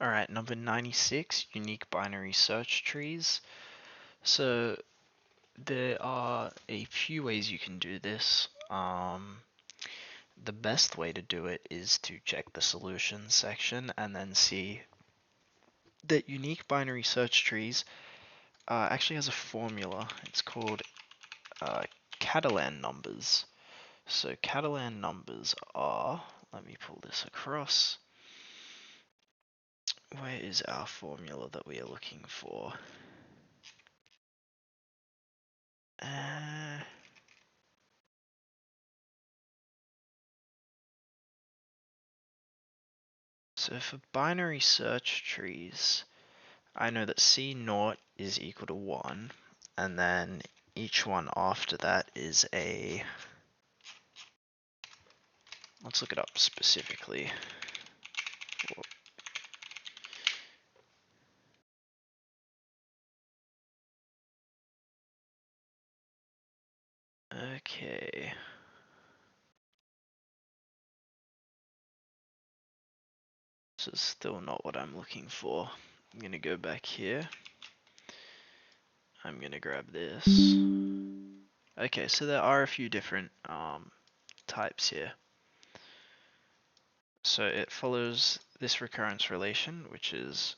Alright, number 96, unique binary search trees. So there are a few ways you can do this. The best way to do it is to check the solutions section and then see that unique binary search trees actually has a formula. It's called Catalan numbers. So Catalan numbers are, let me pull this across. Where is our formula that we are looking for? So for binary search trees, I know that C0 is equal to 1, and then each one after that is a... Let's look it up specifically. Okay. This is still not what I'm looking for. I'm gonna go back here. I'm gonna grab this. Okay, so there are a few different types here. So it follows this recurrence relation, which is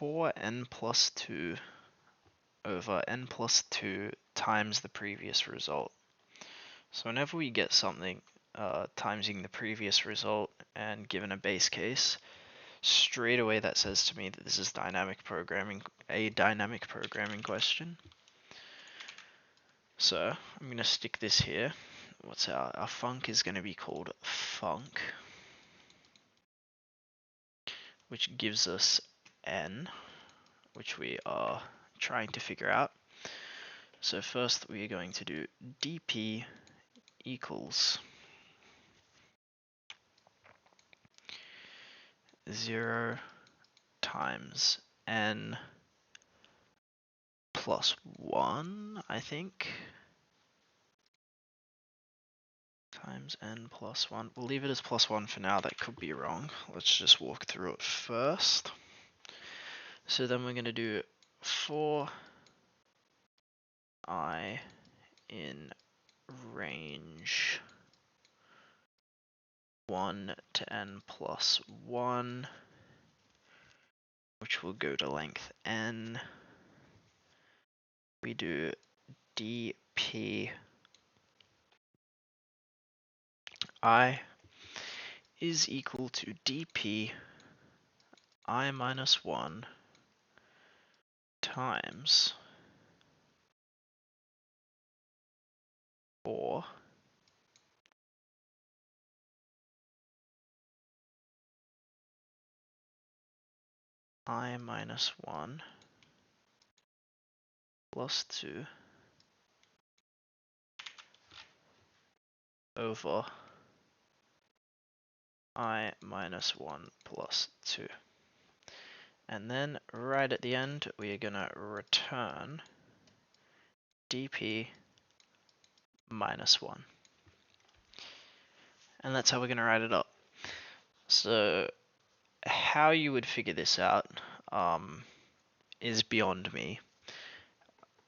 4n plus 2 over n plus 2 times the previous result. So whenever we get something timesing the previous result and given a base case, straight away that says to me that this is dynamic programming, a dynamic programming question. So I'm going to stick this here. What's our func is going to be called func, which gives us n, which we are trying to figure out. So first we are going to do dp equals 0 times n plus 1, I think, times n plus 1. We'll leave it as plus 1 for now, that could be wrong. Let's just walk through it first. So then we're going to do 4i in range 1 to n plus 1, which will go to length n. We do dp I is equal to dp I minus 1 times 4 I minus 1 plus 2 over I minus 1 plus 2. And then right at the end, we are going to return dp minus 1. And that's how we're going to write it up. So how you would figure this out is beyond me.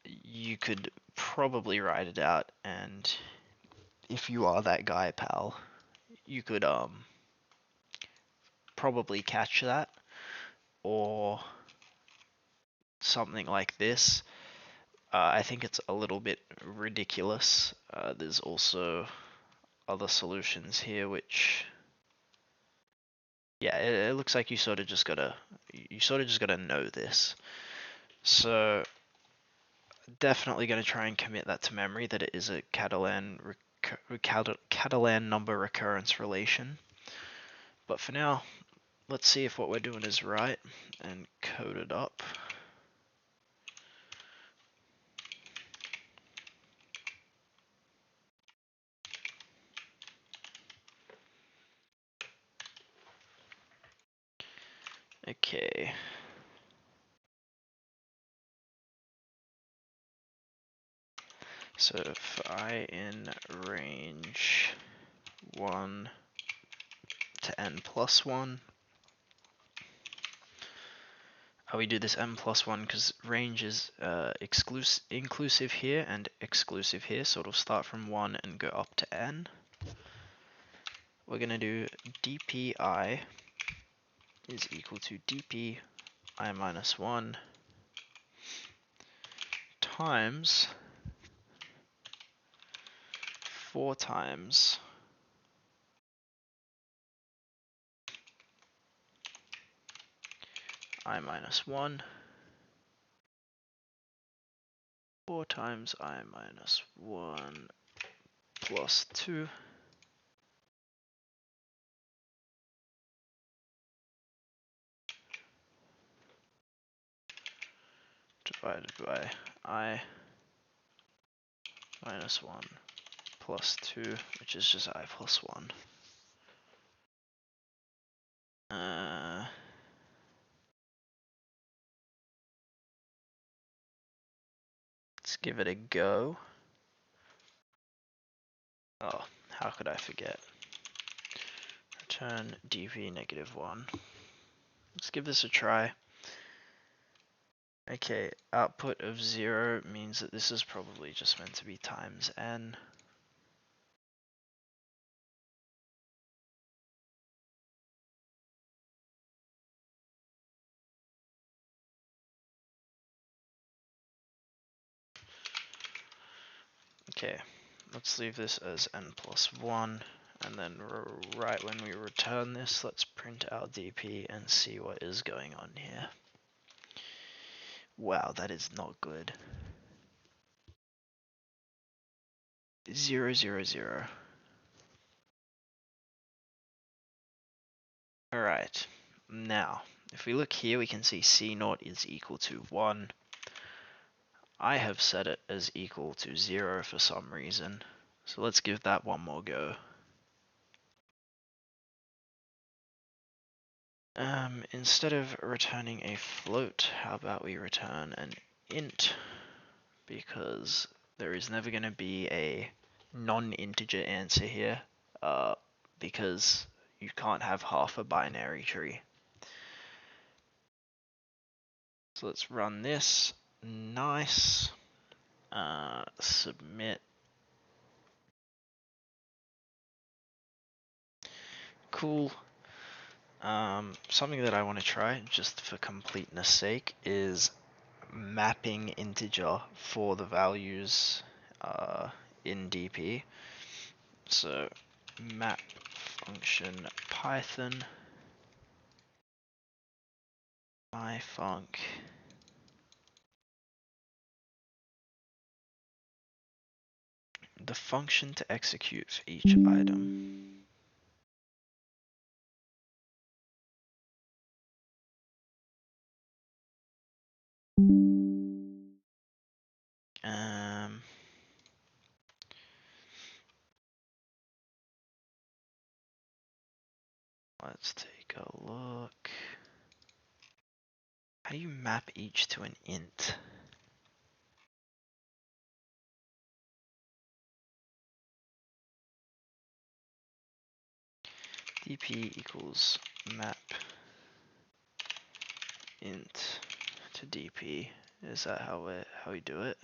You could probably write it out, and if you are that guy, pal, you could probably catch that, or something like this. I think it's a little bit ridiculous. There's also other solutions here which, yeah, it looks like you sort of just gotta know this. So definitely gonna try and commit that to memory, that it is a Catalan number recurrence relation. But for now, let's see if what we're doing is right and code it up. Okay. So for I in range 1 to n plus 1, how we do this n+1, because range is inclusive here and exclusive here, so it'll start from 1 and go up to n. We're going to do dpi is equal to dpi minus 1 times 4 times I minus 1, 4 times I minus 1 plus 2 divided by I minus 1 plus 2, which is just I plus 1. Let's give it a go. Oh, how could I forget? Return dp negative 1. Let's give this a try. Okay, output of 0 means that this is probably just meant to be times n. Okay, let's leave this as n+1, and then right when we return this, let's print our dp and see what is going on here. Wow, that is not good. 0, 0, 0. Alright, now, if we look here, we can see C0 is equal to 1. I have set it as equal to 0 for some reason, so let's give that one more go. Instead of returning a float, how about we return an int? Because there is never going to be a non-integer answer here, because you can't have half a binary tree. So let's run this. Nice. Submit. Cool. Something that I want to try, just for completeness sake, is mapping integer for the values in DP. So map function Python myfunc the function to execute for each item. Let's take a look. How do you map each to an int? dp equals map int to dp. Is that how we do it?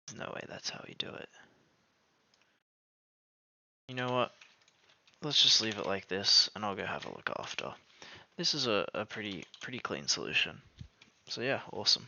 There's no way that's how we do it. You know what? Let's just leave it like this, and I'll go have a look after. This is a pretty clean solution. So yeah, awesome.